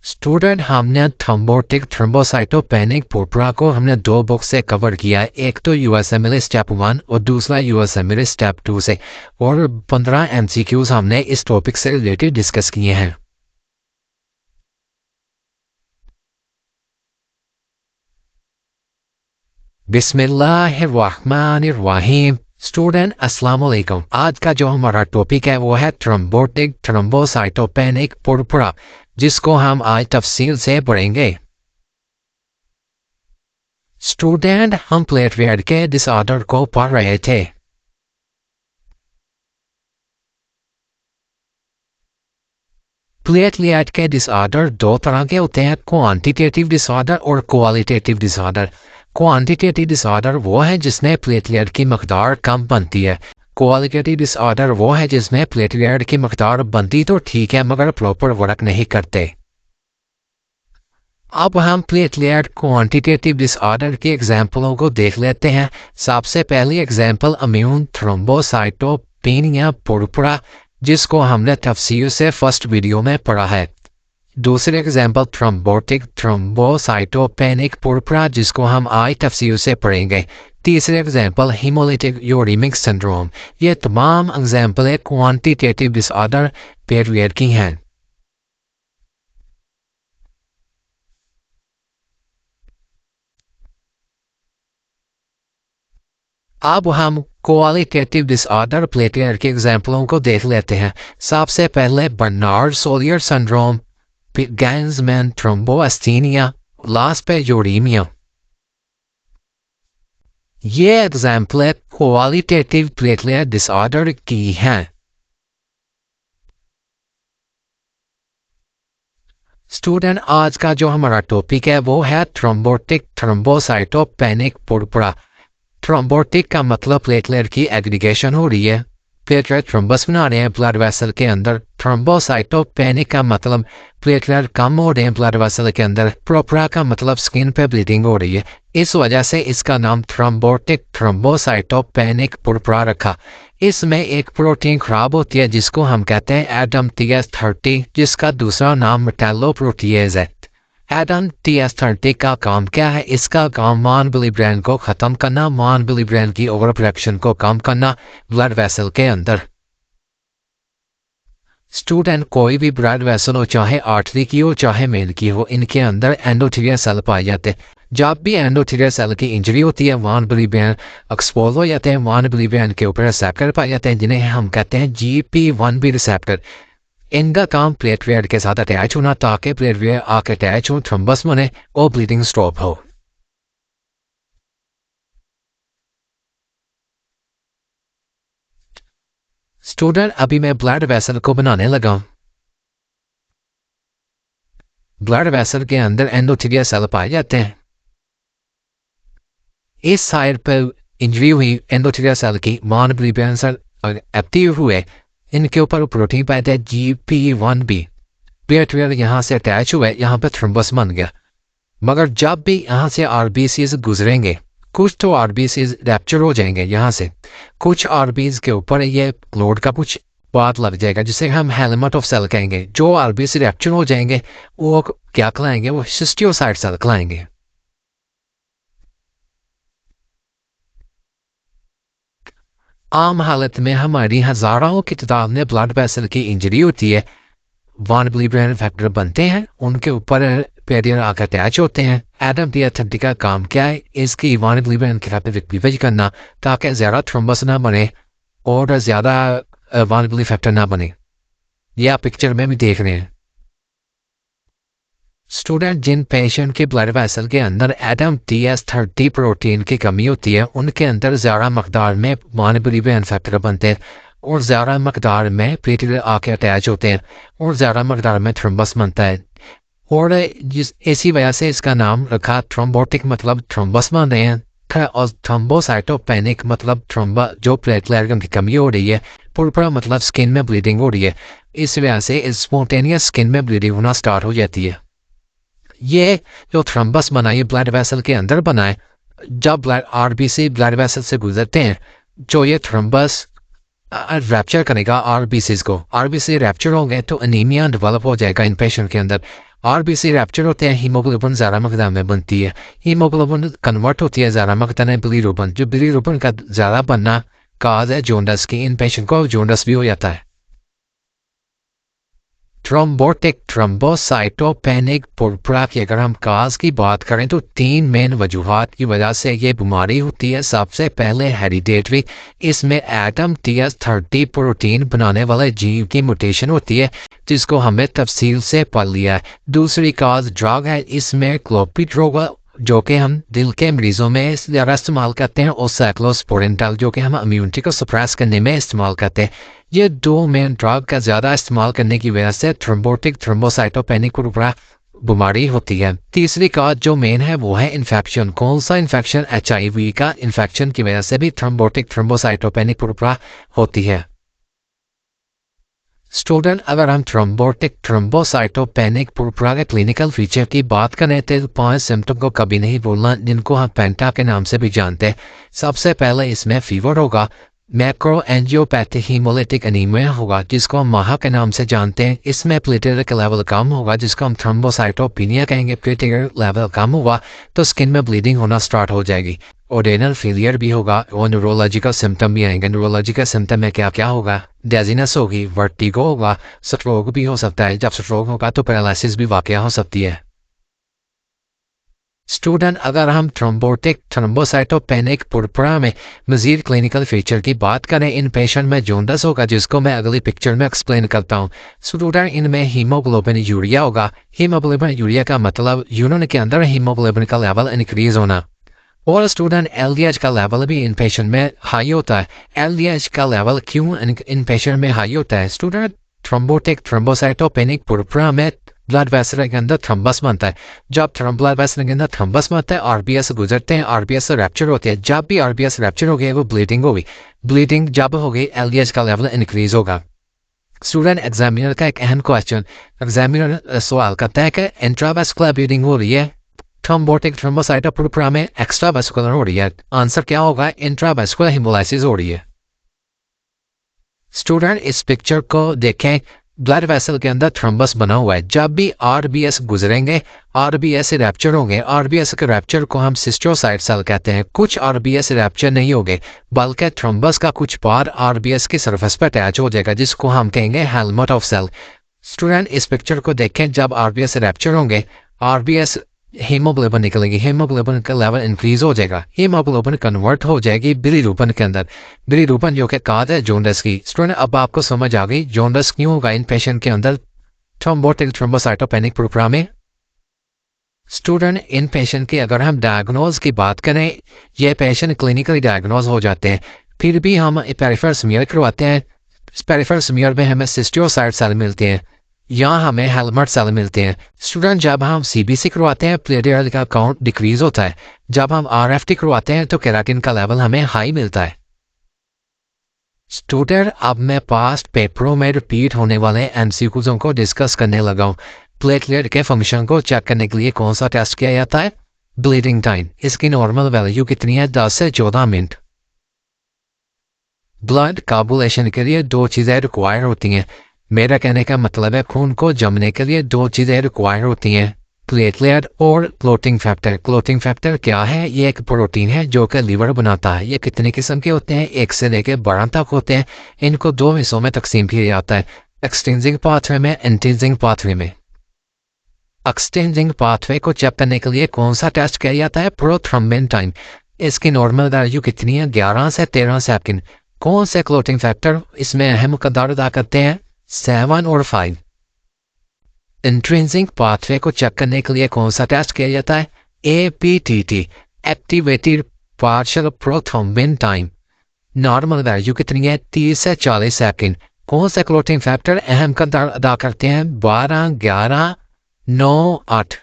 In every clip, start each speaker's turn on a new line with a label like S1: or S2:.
S1: Student हमने thrombotic thrombocytopenic Purpura को हमने दो बुक से कवर किया है। एक तो यूएसएमएल स्टेप 1 और दूसरा यूएसएमएल स्टेप 2 से, और 15 एमसीक्यूज हमने इस टॉपिक से रिलेटेड डिस्कस किए हैं। बिस्मिल्लाहिर्रहमानिर्रहीम। स्टूडेंट अस्सलाम वालेकुम। आज का जो हमारा टॉपिक है वो है थ्रोम्बोटिक थ्रोम्बोसाइटोपेनिक पुरपुरा, जिसको हम आज तफसील से पढ़ेंगे। स्टूडेंट हम प्लेटलेट के डिसऑर्डर को पढ़ रहे थे। प्लेटलेट के डिसऑर्डर दो तरह के होते हैं, क्वांटिटेटिव डिसऑर्डर और क्वालिटेटिव डिसऑर्डर। क्वांटिटेटिव डिसऑर्डर वो है जिसमें प्लेटलेट की मकदार कम बनती है। क्वालिटेटिव डिसऑर्डर वो है जिसमें प्लेटलेट की मकदार बनती तो ठीक है मगर प्रॉपर वर्क नहीं करते। अब हम प्लेटलेट क्वांटिटेटिव डिसऑर्डर के एग्जाम्पलों को देख लेते हैं। सबसे पहली एग्जाम्पल इम्यून थ्रोम्बोसाइटोपेनिया पुरपुरा, जिसको हमने तफसील से फर्स्ट वीडियो में पढ़ा है। दूसरी एग्जाम्पल थ्रोम्बोटिक थ्रोम्बोसाइटोपेनिक पुरपुरा, जिसको हम आज तफसील से पढ़ेंगे। तीसरी एग्जाम्पल हेमोलिटिक यूरेमिक सिंड्रोम। ये तमाम एग्जाम्पल क्वांटिटेटिव डिसऑर्डर प्लेटलेट की हैं। अब हम क्वालिटेटिव डिसऑर्डर प्लेटलेट के एग्जाम्पलों को देख लेते हैं। सबसे पहले बर्नार्ड सोलियर सिंड्रोम, गैंसमैन थ्रोम्बोएस्थेनिया, लास्ट पे यूरेमिया। ये एग्जाम्पल क्वालिटेटिव प्लेटलेट डिसऑर्डर की हैं। स्टूडेंट आज का जो हमारा टॉपिक है वो है थ्रोम्बोटिक थ्रोम्बोसाइटोपेनिक पुरपुरा। थ्रोम्बोटिक का मतलब प्लेटलेट की एग्रीगेशन हो रही है, प्लेटलेट थ्रोम्बस बना रहे हैं ब्लड वेसल के अंदर। थ्रोम्बोसाइटोपेनिक का मतलब प्लेटलेट कम हो रहे हैं ब्लड वेसल के अंदर। पुरपुरा का मतलब स्किन पे ब्लीडिंग हो रही है, इस वजह से इसका नाम थ्रोम्बोटिक थ्रोम्बोसाइटोपेनिक पुरपुरा रखा। इसमें एक प्रोटीन खराब होती है जिसको हम कहते हैं एडम TS30, जिसका दूसरा नाम मेटालोप्रोटीएज है। एडम TS30 का काम क्या है? इसका काम मान बिलीब्रेन को ख़त्म करना, मान बिलीब्रेन की ओवर प्रोडक्शन को कम करना ब्लड वेसल के अंदर। स्टूडेंट कोई भी ब्लड वेसल हो, चाहे आर्टरी की हो चाहे मेन की हो, इनके अंदर एंडोथेलियल सेल पाए जाते हैं। जब भी एंडोथेलियल सेल की इंजरी होती है मान बिलीब्रेन एक्सपोज हो जाते हैं, मान बिलीब्रेन के ऊपर रिसेप्टर पाए जाते हैं जिन्हें हम कहते हैं GP1B रिसेप्टर। इनका काम प्लेटलेट के साथ अटैच होना ताकि प्लेटलेट आके अटैच हो, थ्रोम्बस बने और ब्लीडिंग स्टॉप हो। स्टूडेंट अभी मैं ब्लड वेसल को बनाने लगा हूं। ब्लड वेसल के अंदर एंडोथेलियल सेल पाए जाते हैं। इस साइड पर इंजरी हुई एंडोथेलियल सेल की, मान बिलीब्रेन सेल एक्टिव हुए, इनके ऊपर प्रोटीन पाए थे GP1B। प्लेटलेट यहाँ से अटैच हुए, यहाँ पे थ्रोम्बस बन गया। मगर जब भी यहाँ से RBCs गुजरेंगे, कुछ तो RBCs रैप्चर हो जाएंगे यहाँ से, कुछ RBCs के ऊपर ये लोड का कुछ बात लग जाएगा जिसे हम हेलमेट ऑफ सेल कहेंगे। जो RBC रैप्चर हो जाएंगे वो क्या कहलाएंगे? वो सिस्टियोसाइट सेल कहलाएंगे। आम हालत में हमारी हजारों की तादाद में ब्लड वेसल की इंजरी होती है, वन बिलीब्रेन फैक्टर बनते हैं, उनके ऊपर प्लेटलेट आकर अटैच होते हैं। एडम TS30 का काम क्या है? इसकी वन बिलीब्रेन के साथ रिक्टिफाई करना ताकि ज़्यादा थ्रोम्बस ना बने और ज़्यादा वन बिली फैक्टर ना बने। यह आप पिक्चर में भी देख रहे हैं। स्टूडेंट जिन पेशेंट के ब्लड वेसल के अंदर एडम TS30 प्रोटीन की कमी होती है, उनके अंदर ज़्यादा मकदार में वन बिलीब्रेन फैक्टर बनते हैं और ज़्यादा मकदार में प्लेटलेट आके अटैच होते हैं और ज़्यादा मकदार में थ्रोम्बस बनता है। और इसी वजह से इसका नाम रखा थ्रोम्बोटिक, मतलब थ्रोम्बस बन रहे हैं, और थ्रोम्बोसाइटोपेनिक मतलब थ्रोम्बा जो प्लेटलेट की कमी हो रही है। पुरपुरा मतलब स्किन में ब्लीडिंग हो रही है, इस वजह से स्पॉन्टेनियस स्किन में ब्लीडिंग होना स्टार्ट हो जाती है। ये जो थ्रोम्बस बना ये ब्लड वेसल के अंदर बना है। जब RBC ब्लड वेसल से गुजरते हैं, जो ये थ्रोम्बस रैप्चर करेगा RBCs को, RBC रैप्चर हो गए तो एनीमिया डेवलप हो जाएगा इन पेशेंट के अंदर आरबीसी रैप्चर होते हैं, हीमोग्लोबिन ज़्यादा मकदार में बनती है, हीमोग्लोबिन कन्वर्ट होती है ज़्यादा मकदार में बिलीरुबिन, जो बिलीरुबिन का ज़्यादा बनना काज है जोंडस की। इन पेशेंट को जोंडस भी हो जाता है। थ्रोम्बोटिक थ्रोम्बोसाइटोपेनिक पुरपुरा की अगर हम काज की बात करें तो 3 मेन वजूहात की वजह से ये बीमारी होती है। सबसे पहले हेरिडेटरी, इसमें एटम TS30 प्रोटीन बनाने वाले जीव की म्यूटेशन होती है जिसको हमें तफसील से पढ़ लिया है। दूसरी काज ड्रग है, इसमें क्लोपिड्रोगा जो कि हम दिल के मरीजों में ज़्यादा इस्तेमाल करते हैं, और साइक्लोस्पोरेंटल जो कि हम इम्यूनिटी को सप्रेस करने में इस्तेमाल करते हैं। ये 2 मेन ड्रग का ज़्यादा इस्तेमाल करने की वजह से थ्रोम्बोटिक थ्रोम्बोसाइटोपेनिक पुरपुरा बीमारी होती है। तीसरी काज जो मेन है वो है इन्फेक्शन। कौन सा इन्फेक्शन? HIV का इन्फेक्शन की वजह से भी थ्रोम्बोटिक थ्रोम्बोसाइटोपेनिक पुरपुरा होती है। स्टूडेंट, अगर हम थ्रोम्बोटिक थ्रोम्बोसाइटोपेनिक पुरपुरा के क्लिनिकल फीचर की बात करें तो 5 सिम्टम को कभी नहीं भूलना जिनको हम पेंटा के नाम से भी जानते हैं। सबसे पहले इसमें फीवर होगा, मैक्रोएंजियोपैथिक हीमोलिटिक एनीमिया होगा जिसको हम माहा के नाम से जानते हैं। इसमें प्लेटलेट का लेवल कम होगा जिसको हम थ्रोम्बोसाइटोपेनिया कहेंगे। प्लेटलेट लेवल कम हुआ तो स्किन में ब्लीडिंग होना स्टार्ट हो जाएगी, और रेनल फेलियर भी होगा, और न्यूरोलॉजिकल सिम्टम भी आएंगे। न्यूरोलॉजिकल सिम्टम में क्या क्या होगा? डेजीनेस होगी, वर्टिगो होगा, स्ट्रोक भी हो सकता है। जब स्ट्रोक होगा तो पैरालिसिस भी वाकया हो सकती है। स्टूडेंट, अगर हम थ्रोम्बोटिक थ्रोम्बोसाइटोपेनिक पुरपुरा में मजीद क्लिनिकल फीचर की बात करें, इन पेशेंट में जोंडस होगा जिसको मैं अगली पिक्चर में एक्सप्लेन करता हूँ। स्टूडेंट, इनमें हीमोग्लोबिन यूरिया होगा। हीमोग्लोबिन यूरिया का मतलब यूरिन के अंदर हीमोग्लोबिन का लेवल इंक्रीज होना। और स्टूडेंट, LDH का लेवल भी इन पेशेंट में हाई होता है। LDH का लेवल क्यों इन पेशेंट में हाई होता है? स्टूडेंट, थ्रोम्बोटिक थ्रोम्बोसाइटोपेनिक पुरपुरा में ब्लड वेसल के अंदर थ्रम्बस बनता है। जब ब्लड वेसल के अंदर थ्रम्बस बनता है, RBS गुजरते हैं, RBS रैप्चर होते हैं। जब भी RBS रैप्चर हो गया वो ब्लीडिंग होगी। ब्लीडिंग जब होगी LDH का लेवल इंक्रीज होगा। स्टूडेंट, एग्जामिनर का एक अहम क्वेश्चन, एग्जामिनर सवाल करता है कि इंट्रावेस्कुलर ब्लीडिंग हो रही है, थ्रोम्बोटिक थ्रोम्बोसाइटोपेनिक पुरपुरा में एक्स्ट्रावेस्कुलर हो रही है। आंसर क्या होगा? इंट्रावेस्कुलर हेमोलाइसिस हो रही है। स्टूडेंट, इस पिक्चर को देखें, ब्लड वेसल के अंदर थ्रम्बस बना हुआ है। जब भी RBS गुजरेंगे, RBS रैप्चर होंगे। RBS के रैप्चर को हम सिस्टोसाइट सेल कहते हैं। कुछ RBS रैप्चर नहीं होंगे बल्कि थ्रम्बस का कुछ पार्ट RBS की सरफेस पर अटैच हो जाएगा जिसको हम कहेंगे हेलमेट ऑफ सेल। स्टूडेंट, इस पिक्चर को देखें, जब RBS रैप्चर होंगे, RBS हीमोग्लोबिन निकलेगी, हीमोग्लोबिन का लेवल इंक्रीज हो जाएगा, हीमोग्लोबिन कन्वर्ट हो जाएगी बिलीरुबिन के अंदर। बिलीरुबिन जो कि काज है जोंडस की। स्टूडेंट, अब आपको समझ आ गई जोंडस क्यों होगा इन पेशेंट के अंदर थ्रोम्बोटिक थ्रोम्बोसाइटोपेनिक पुरपुरा में। स्टूडेंट, इन पेशेंट की अगर हम डायग्नोज की बात करें, ये पेशेंट क्लिनिकली डायग्नोज हो जाते हैं, फिर भी हम पेरिफेरल स्मीयर करवाते हैं। पेरिफेरल स्मीयर में हमें सिस्टोसाइट सेल मिलते हैं, यहाँ हमें हेलमेट सेल मिलते हैं। स्टूडेंट, जब हम CBC करवाते हैं प्लेटलेट का काउंट डिक्रीज होता है। जब हम RFT करवाते हैं तो केराटिन का लेवल हमें हाई मिलता है। स्टूडेंट, अब मैं पास्ट पेपरों में रिपीट होने वाले MCQs को डिस्कस करने लगा हूँ। प्लेटलेट के फंक्शन को चेक करने के लिए कौन सा टेस्ट किया जाता है? Bleeding time. इसकी नॉर्मल वैल्यू कितनी है? 10 से 14 मिनट। ब्लड काबुलेशन के लिए 2 चीज़ें रिक्वायर होती हैं। मेरा कहने का मतलब है खून को जमने के लिए 2 चीज़ें रिक्वायर होती हैं, प्लेटलेट और क्लोटिंग फैक्टर। क्लोटिंग फैक्टर क्या है? ये एक प्रोटीन है जो कि लीवर बनाता है। ये कितने किस्म के होते हैं? 1 से लेकर 12 तक होते हैं। इनको 2 हिस्सों में तकसीम किया जाता है, एक्सटेंजिंग पाथवे में, इंटेंजिंग पाथवे में। एक्सटेंजिंग पाथवे को चेक करने के लिए कौन सा टेस्ट किया जाता है? Prothrombin time. इसकी नॉर्मल वैल्यू कितनी है? 11 से 13 सेकंड। कौन से क्लोटिंग फैक्टर इसमें अहम किरदार अदा करते हैं? 7 और 5। इंट्रिंसिक पाथवे को चेक करने के लिए कौन सा टेस्ट किया जाता है? APTT, activated partial prothrombin time. Normal value कितनी है? 30 से 40 सेकंड। कौन से क्लोटिंग फैक्टर अहम किरदार अदा करते हैं? 12, 11, 9, 8।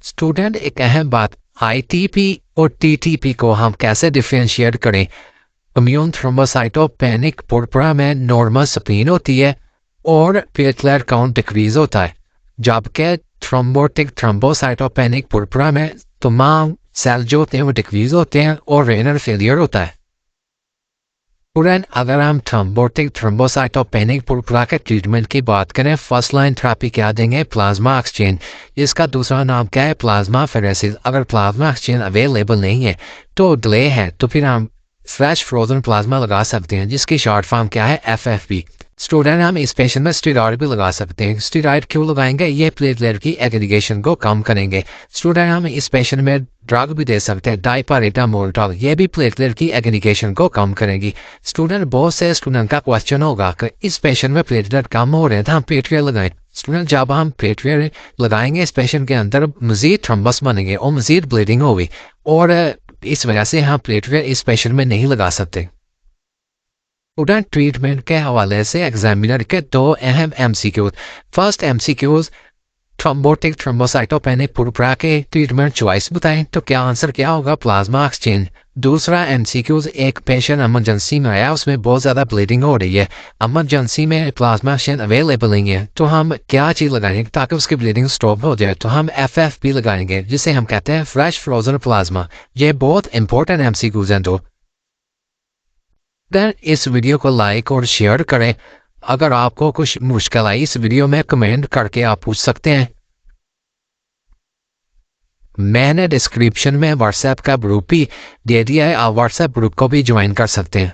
S1: स्टूडेंट, एक अहम बात, ITP और TTP को हम कैसे डिफरेंशिएट करें? इम्यून थ्रोम्बोसाइटोपेनिक पुरपुरा में नॉर्मल स्प्लीन होती है और प्लेटलेट काउंट डिक्रीज होता है, जबकि थ्रोम्बोटिक थ्रोम्बोसाइटोपेनिक पुरपुरा में तमाम सेल जो होते हैं वो डिक्रीज होते हैं और रेनल फेलियर होता है। स्टूडेंट अगर हम थ्रोम्बोटिक थ्रोम्बोसाइटोपेनिक पुरपुरा के ट्रीटमेंट की बात करें, फर्स्ट लाइन थेरेपी क्या देंगे? Plasma exchange. इसका दूसरा नाम क्या है? Plasma pheresis. अगर प्लाज्मा एक्सचेंज अवेलेबल नहीं है तो डिले है तो फिर हम फ्रेश फ्रोजन प्लाज्मा लगा सकते हैं, जिसकी शॉर्ट फॉर्म क्या है? FFP। स्टूडेंट हम इस पेशेंट में स्टेरॉइड भी लगा सकते हैं। स्टेरॉइड क्यों लगाएंगे? ये प्लेटलेट की एग्रीगेशन को कम करेंगे। स्टूडेंट हम इस पेशेंट में ड्रग भी दे सकते हैं, डाइपैरासिटामोल। ये भी प्लेटलेट की एग्रीगेशन को कम करेगी। स्टूडेंट बहुत से स्टूडेंट का क्वेश्चन होगा कि इस पेशेंट में प्लेटलेट कम हो रहे हैं तो हम पेट्रिया लगाएं। स्टूडेंट जब हम पेट्रिया लगाएंगे इस पेशेंट के अंदर मजीद थ्रम्बस बनेंगे और मजीद ब्लीडिंग होगी, और इस वजह से हम प्लेटलेट इस पेशेंट में नहीं लगा सकते। स्टूडेंट ट्रीटमेंट के हवाले से एग्जामिनर के दो अहम MCQ। First MCQ, thrombotic thrombocytopenic Purpura के ट्रीटमेंट चॉइस बताएं, तो क्या आंसर क्या होगा? Plasma exchange. दूसरा MCQ, एक पेशेंट इमरजेंसी में आया, उसमें बहुत ज़्यादा ब्लीडिंग हो रही है, इमरजेंसी में प्लाज्मा एक्सचेंज अवेलेबल नहीं है, तो हम क्या चीज़ लगाएंगे ताकि उसकी ब्लीडिंग स्टॉप हो जाए? तो हम FFP लगाएंगे, जिसे हम कहते हैं फ्रेश फ्रोजन प्लाज्मा। ये बहुत इंपॉर्टेंट MCQs हैं। तो देन इस वीडियो को लाइक और शेयर करें। अगर आपको कुछ मुश्किल आई इस वीडियो में कमेंट करके आप पूछ सकते हैं। मैंने डिस्क्रिप्शन में व्हाट्सएप का ग्रुप भी दे दिया है, आप व्हाट्सएप ग्रुप को भी ज्वाइन कर सकते हैं।